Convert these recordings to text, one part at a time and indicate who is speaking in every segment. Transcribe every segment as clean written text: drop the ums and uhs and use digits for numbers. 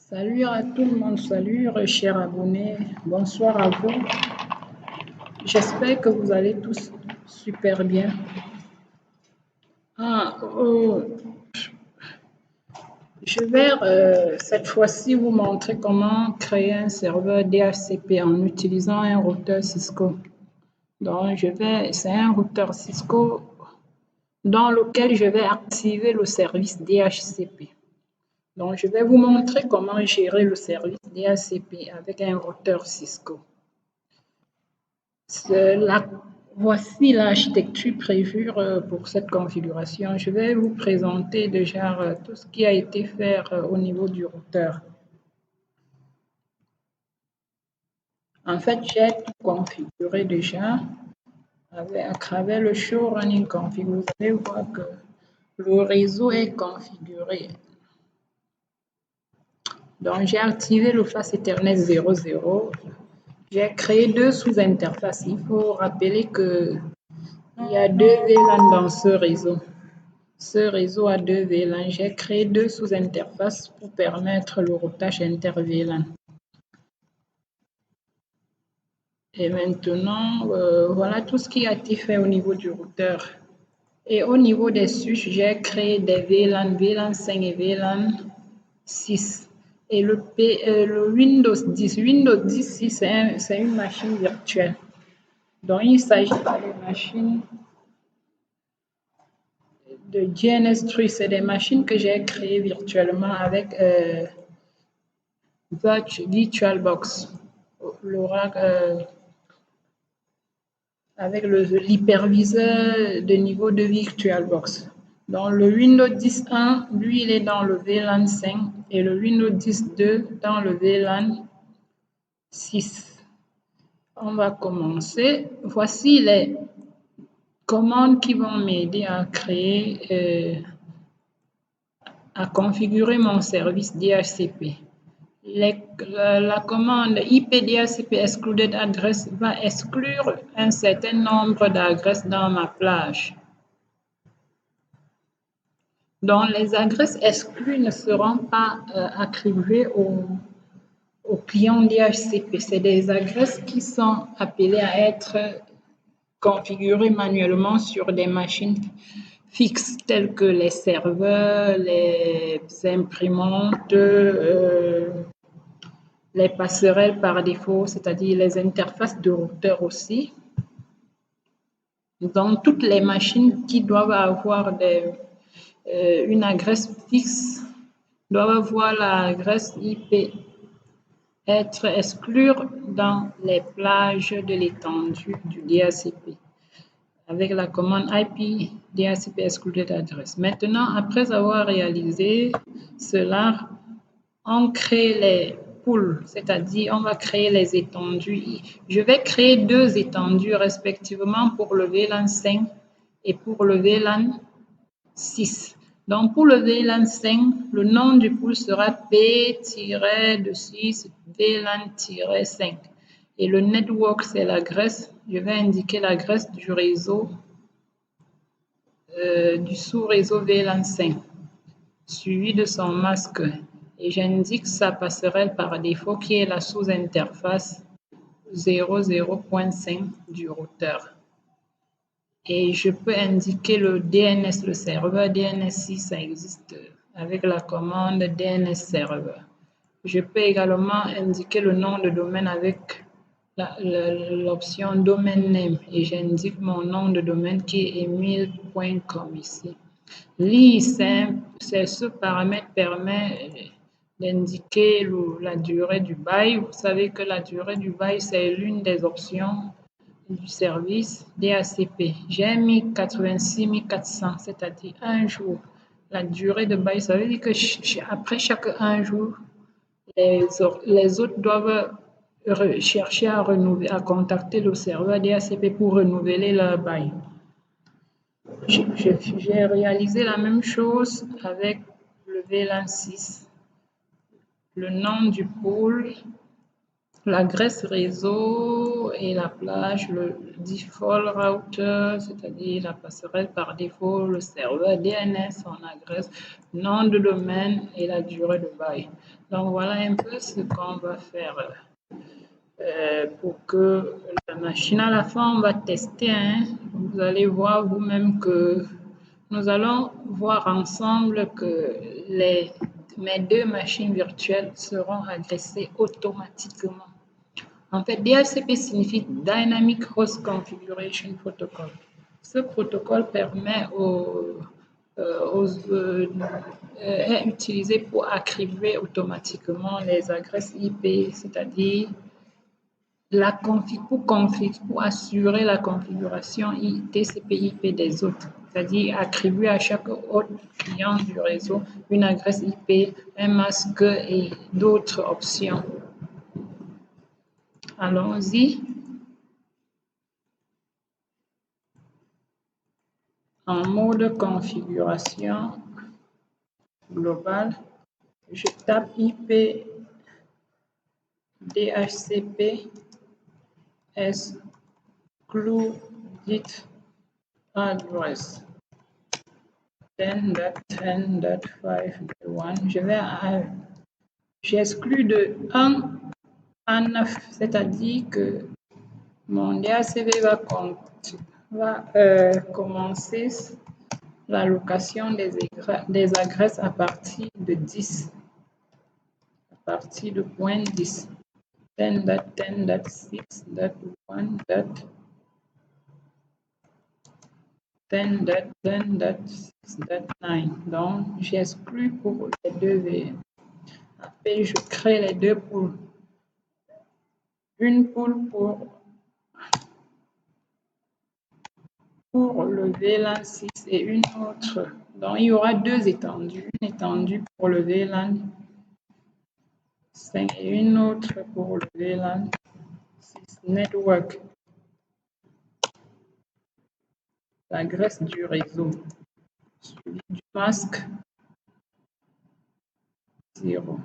Speaker 1: Salut à tout le monde, salut chers abonnés, bonsoir à vous. J'espère que vous allez tous super bien. Ah, je vais cette fois-ci vous montrer comment créer un serveur DHCP en utilisant un routeur Cisco. Donc, c'est un routeur Cisco dans lequel je vais activer le service DHCP. Donc, je vais vous montrer comment gérer le service DHCP avec un routeur Cisco. Voici l'architecture prévue pour cette configuration. Je vais vous présenter déjà tout ce qui a été fait au niveau du routeur. En fait, j'ai tout configuré déjà à travers le Show Running Config. Vous allez voir que le réseau est configuré. Donc, j'ai activé le Fast Ethernet 00. J'ai créé deux sous-interfaces. Il faut rappeler qu'il y a deux VLAN dans ce réseau. Ce réseau a deux VLAN. J'ai créé deux sous-interfaces pour permettre le routage inter-VLAN. Et maintenant, voilà tout ce qui a été fait au niveau du routeur. Et au niveau des switches, j'ai créé des VLAN, VLAN 5 et VLAN 6. Et le Windows 10, Windows 10, c'est une machine virtuelle. Donc, il s'agit pas de machines de GNS3, c'est des machines que j'ai créées virtuellement avec VirtualBox, avec l'hyperviseur de niveau de VirtualBox. Donc le Windows 10.1, lui, il est dans le VLAN 5 et le Windows 10.2 dans le VLAN 6. On va commencer. Voici les commandes qui vont m'aider à créer, à configurer mon service DHCP. La commande IPDHCP excluded address va exclure un certain nombre d'adresses dans ma plage. Donc, les adresses exclues ne seront pas attribuées aux clients DHCP. C'est des adresses qui sont appelées à être configurées manuellement sur des machines fixes telles que les serveurs, les imprimantes, les passerelles par défaut, c'est-à-dire les interfaces de routeur aussi. Donc, toutes les machines qui doivent avoir une adresse fixe doivent avoir l'adresse IP être exclue dans les plages de l'étendue du DHCP avec la commande IP DHCP excluded address. Maintenant, après avoir réalisé cela, on crée les pools, c'est-à-dire on va créer les étendues. Je vais créer deux étendues respectivement pour le VLAN 5 et pour le VLAN 6. Donc pour le VLAN 5, le nom du pool sera P-6 VLAN-5. Et le network, c'est l'adresse. Je vais indiquer l'adresse du réseau, du sous-réseau VLAN 5, suivi de son masque. Et j'indique sa passerelle par défaut qui est la sous-interface 00.5 du routeur. Et je peux indiquer le DNS, le serveur DNS si ça existe avec la commande DNS server. Je peux également indiquer le nom de domaine avec l'option domain name et j'indique mon nom de domaine qui est emile.com ici. Ce paramètre permet d'indiquer la durée du bail. Vous savez que la durée du bail, c'est l'une des options du service DHCP. J'ai mis 86 400, c'est-à-dire un jour. La durée de bail, ça veut dire que après chaque un jour, les autres doivent chercher à contacter le serveur DHCP pour renouveler leur bail. J'ai réalisé la même chose avec le VLAN 6. Le nom du pool l'adresse réseau et la plage, le default router, c'est-à-dire la passerelle par défaut, le serveur DNS en adresse, nom de domaine et la durée de bail. Donc voilà un peu ce qu'on va faire pour que la machine, à la fin on va tester. Vous allez voir vous-même que nous allons voir ensemble que mes deux machines virtuelles seront agressées automatiquement. En fait, DHCP signifie Dynamic Host Configuration Protocol. Ce protocole permet est utilisé pour archiver automatiquement les adresses IP, c'est-à-dire pour assurer la configuration TCP/IP des autres, c'est-à-dire attribuer à chaque autre client du réseau une adresse IP, un masque et d'autres options. Allons-y. En mode configuration globale, je tape IP DHCP excluded address 10.10.5.1. J'exclus de 1 à 9, c'est-à-dire que mon DHCP va commencer l'allocation des adresses à partir de 10, à partir de point 10. 10.10.6.1.10.10.6.9. Donc, j'exclus pour les deux VM. Après, je crée les deux poules. Une poule pour le VLAN 6 et une autre. Donc, il y aura deux étendues. Une étendue pour le VLAN 5 et une autre pour le VLAN 6 network. L'adresse du réseau, suivi du masque 0.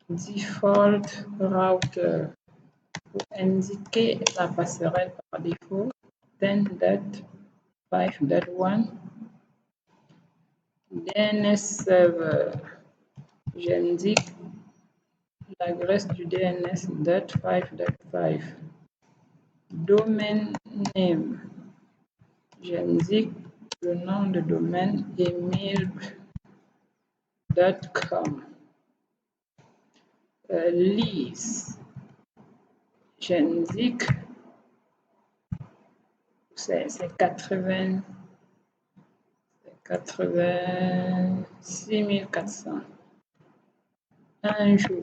Speaker 1: Default router pour indiquer la passerelle par défaut 10.5.1. DNS server, j'indique l'adresse du DNS 5.5. Domain name, j'indique le nom de domaine email.com. Lease, j'indique c'est 86 400. Un jour,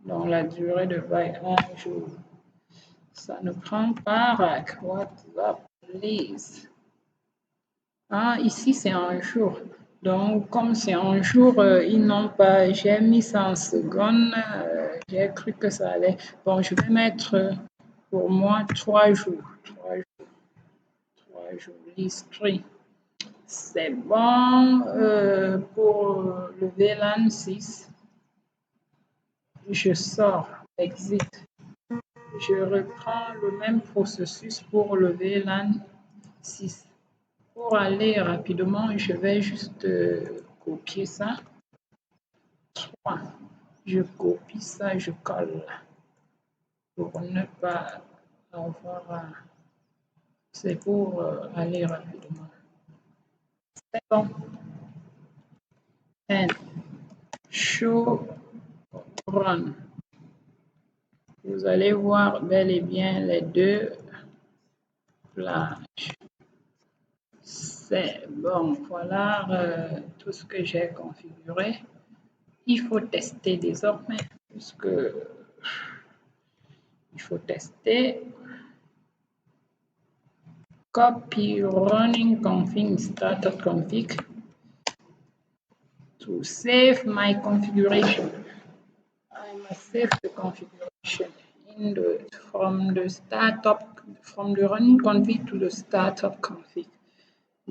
Speaker 1: donc la durée de bail, un jour. Ça nous prend par WhatsApp lease. Ici c'est un jour. Donc, comme c'est un jour, ils n'ont pas, j'ai mis ça en secondes, j'ai cru que ça allait. Bon, je vais mettre pour moi 3 jours. 3 jours, liste 3. C'est bon pour le VLAN 6. Je sors, exit. Je reprends le même processus pour le VLAN 6. Pour aller rapidement, je vais juste copier ça. 3. Je copie ça, je colle pour ne pas avoir. C'est pour aller rapidement. C'est bon. And show run. Vous allez voir bel et bien les deux plages. C'est bon, voilà tout ce que j'ai configuré. Il faut tester désormais, puisque il faut tester. Copy running config startup config to save my configuration. I must save the configuration from the running config to the startup config.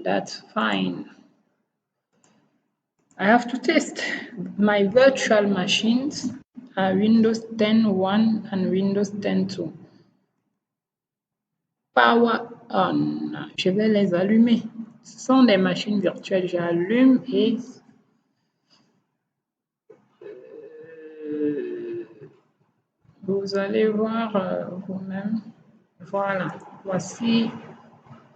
Speaker 1: That's fine. I have to test my virtual machines Windows 10.1 and Windows 10.2. Power on. Je vais les allumer. Ce sont des machines virtuelles. J'allume et vous allez voir vous-même. Voilà. Voici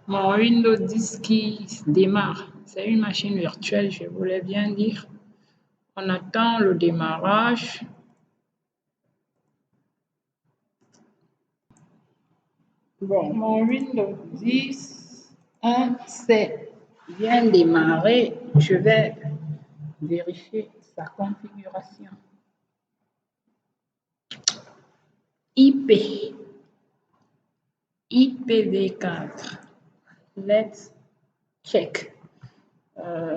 Speaker 1: mon Windows 10 qui démarre. C'est une machine virtuelle, je voulais bien dire. On attend le démarrage. Bon, mon Windows 10, c'est bien démarré. Je vais vérifier sa configuration. IP, IPv4. Let's check.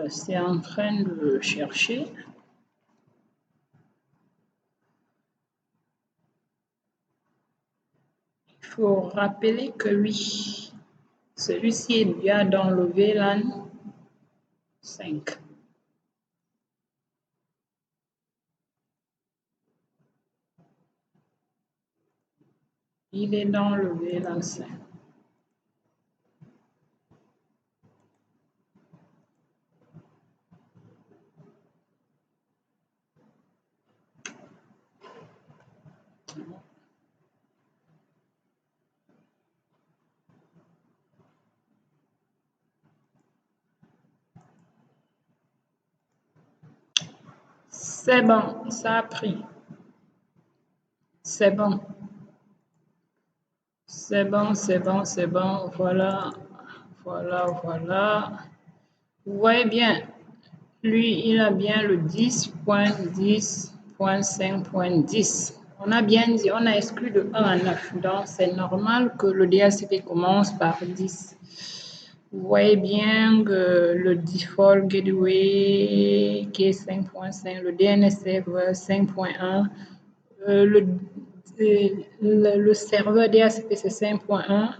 Speaker 1: C'est en train de chercher. Il faut rappeler que oui, celui-ci est bien dans le VLAN 5. Il est dans le VLAN 5. C'est bon, ça a pris. C'est bon. C'est bon, c'est bon, c'est bon. Voilà, voilà, voilà. Vous voyez bien, lui, il a bien le 10.10.5.10. On a bien dit, on a exclu de 1 à 9. Donc, c'est normal que le DHCP commence par 10. Vous voyez bien que le default gateway qui est 5.5, le DNS server 5.1, le serveur DHCP c'est 5.1,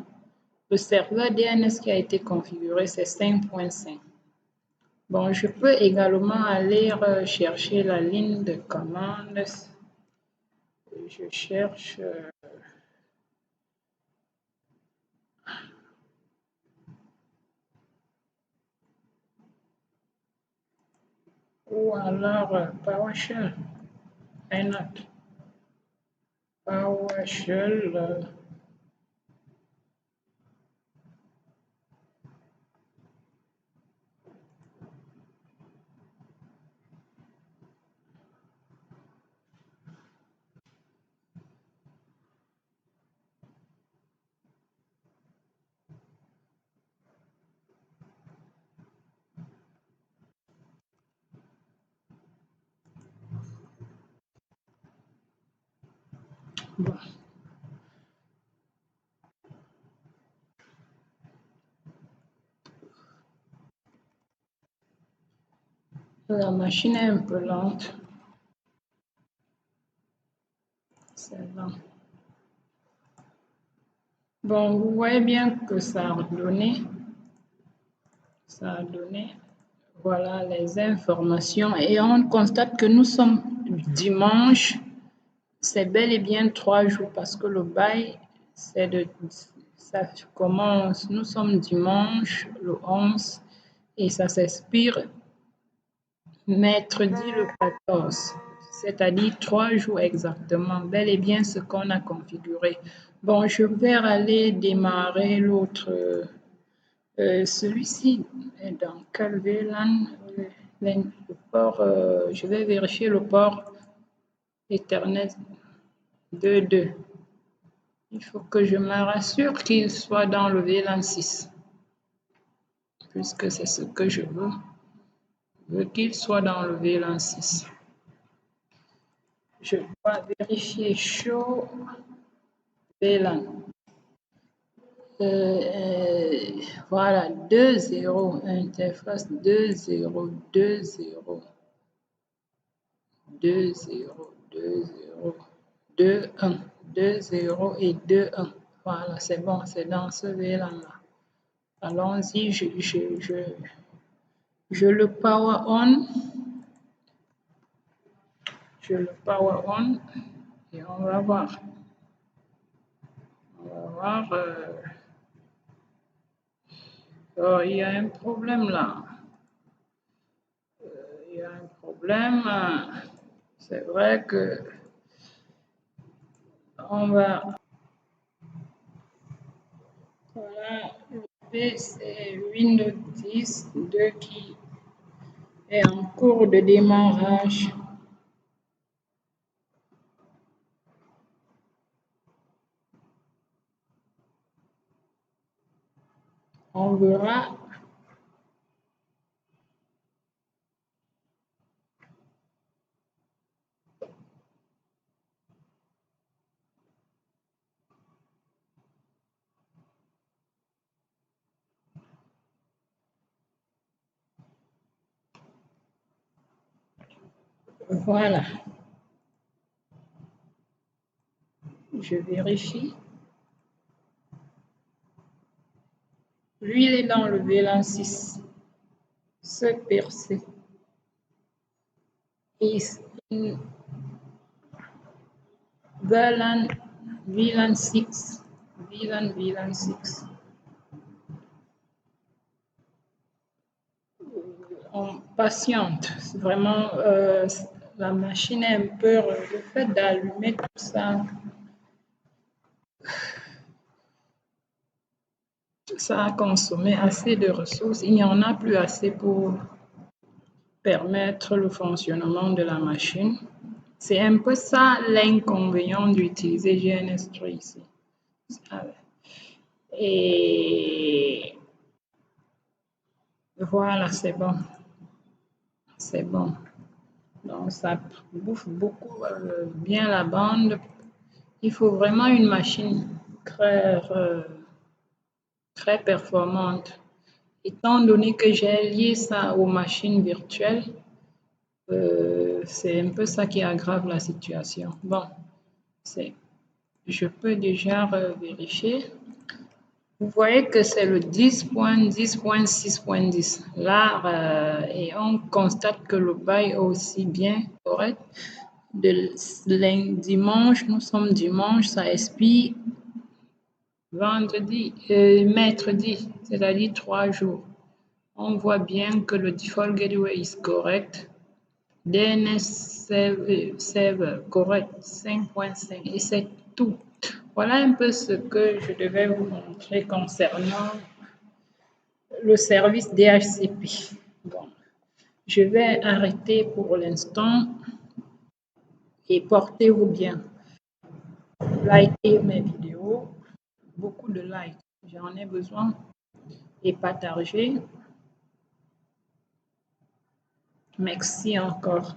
Speaker 1: le serveur DNS qui a été configuré c'est 5.5. Bon, je peux également aller chercher la ligne de commande. Je cherche ou alors PowerShell. Why not? PowerShell. Bon. La machine est un peu lente. C'est lent. Bon, vous voyez bien que ça a donné. Ça a donné. Voilà les informations. Et on constate que nous sommes dimanche. C'est bel et bien 3 jours parce que le bail, ça commence. Nous sommes dimanche, le 11, et ça s'expire mercredi le 14, c'est-à-dire 3 jours exactement, bel et bien ce qu'on a configuré. Bon, je vais aller démarrer l'autre. Celui-ci est dans quel VLAN? Le port, je vais vérifier le port Ethernet 2.2. Il faut que je me rassure qu'il soit dans le VLAN 6, puisque c'est ce que je veux. Je veux qu'il soit dans le VLAN 6. Je dois vérifier show VLAN. Voilà, 2.0, interface 2.0, 2.0, 2.0, 2.0, 2.1, 2.0 et 2.1. Voilà, c'est bon, c'est dans ce VLAN-là. Allons-y, je le power on. Je le power on et on va voir. On va voir. Oh, il y a un problème là. Il y a un problème. C'est vrai que on va. Voilà, le PC Windows 10 2 qui est en cours de démarrage. On verra. Voilà, je vérifie. Lui, il est dans le VLAN 6. Ce percé. Is in VLAN 6. VLAN 6. On patiente. C'est vraiment, la machine est un peu, le fait d'allumer tout ça, ça a consommé assez de ressources. Il n'y en a plus assez pour permettre le fonctionnement de la machine. C'est un peu ça l'inconvénient d'utiliser GNS3 ici. Et voilà, c'est bon. C'est bon. Donc ça bouffe beaucoup bien la bande. Il faut vraiment une machine très performante. Étant donné que j'ai lié ça aux machines virtuelles, c'est un peu ça qui aggrave la situation. Bon, je peux déjà vérifier. Vous voyez que c'est le 10.10.6.10. Là, et on constate que le bail est aussi bien correct. Dimanche, nous sommes dimanche, ça expire vendredi, mercredi, c'est-à-dire 3 jours. On voit bien que le default gateway est correct. DNS server correct 5.5 et c'est tout. Voilà un peu ce que je devais vous montrer concernant le service DHCP. Bon, je vais arrêter pour l'instant et portez-vous bien. Likez mes vidéos, beaucoup de likes, j'en ai besoin, et partagez. Merci encore.